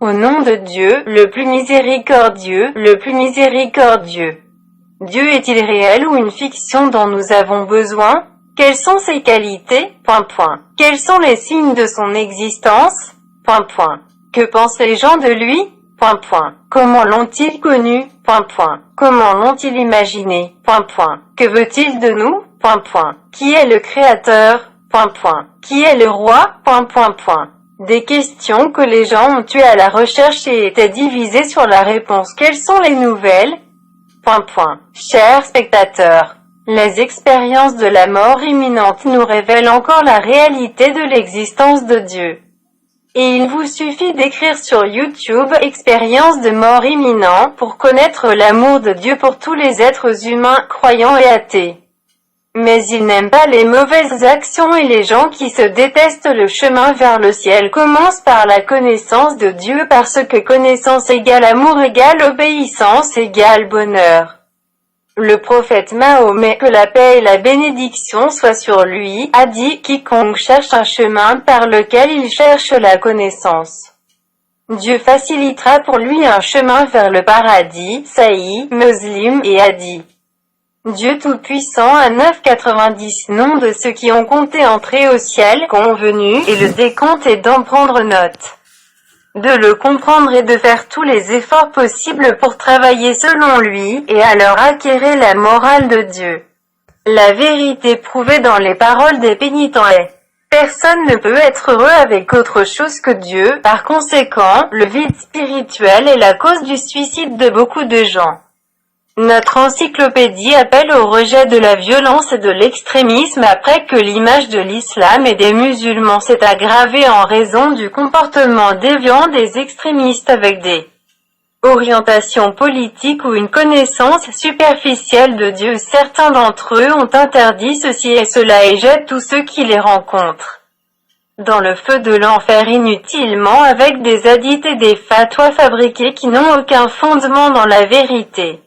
Au nom de Dieu, le plus miséricordieux, le plus miséricordieux. Dieu est-il réel ou une fiction dont nous avons besoin? Quelles sont ses qualités? Quels sont les signes de son existence? Que pensent les gens de lui? Comment l'ont-ils connu? Comment l'ont-ils imaginé? Que veut-il de nous? Qui est le Créateur? Qui est le Roi? Des questions que les gens ont tuées à la recherche et étaient divisées sur la réponse. Quelles sont les nouvelles? Chers spectateurs, les expériences de la mort imminente nous révèlent encore la réalité de l'existence de Dieu. Et il vous suffit d'écrire sur YouTube « Expérience de mort imminent » pour connaître l'amour de Dieu pour tous les êtres humains, croyants et athées. Mais il n'aime pas les mauvaises actions et les gens qui se détestent. Le chemin vers le ciel commence par la connaissance de Dieu parce que connaissance égale amour égale obéissance égale bonheur. Le prophète Mahomet, que la paix et la bénédiction soient sur lui, a dit « Quiconque cherche un chemin par lequel il cherche la connaissance, Dieu facilitera pour lui un chemin vers le paradis » Sahih Muslim et a dit Dieu Tout-Puissant à 9,90 nom de ceux qui ont compté entrer au ciel convenu, et le décompte est d'en prendre note, de le comprendre et de faire tous les efforts possibles pour travailler selon lui, et alors acquérir la morale de Dieu. La vérité prouvée dans les paroles des pénitents est personne ne peut être heureux avec autre chose que Dieu. Par conséquent, le vide spirituel est la cause du suicide de beaucoup de gens. Notre encyclopédie appelle au rejet de la violence et de l'extrémisme après que l'image de l'islam et des musulmans s'est aggravée en raison du comportement déviant des extrémistes avec des orientations politiques ou une connaissance superficielle de Dieu. Certains d'entre eux ont interdit ceci et cela et jettent tous ceux qui les rencontrent dans le feu de l'enfer inutilement avec des hadiths et des fatwas fabriqués qui n'ont aucun fondement dans la vérité.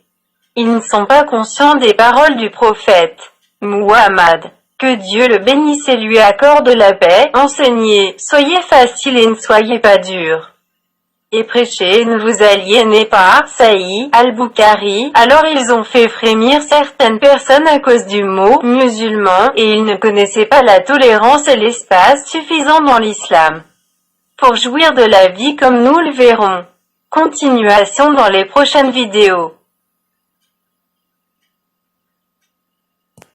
Ils ne sont pas conscients des paroles du prophète Muhammad. Que Dieu le bénisse et lui accorde la paix. Enseignez, soyez facile et ne soyez pas dur. Et prêchez, ne vous aliénez pas. Sahih al-Bukhari. Alors ils ont fait frémir certaines personnes à cause du mot musulman, et ils ne connaissaient pas la tolérance et l'espace suffisant dans l'islam pour jouir de la vie comme nous le verrons. Continuation dans les prochaines vidéos.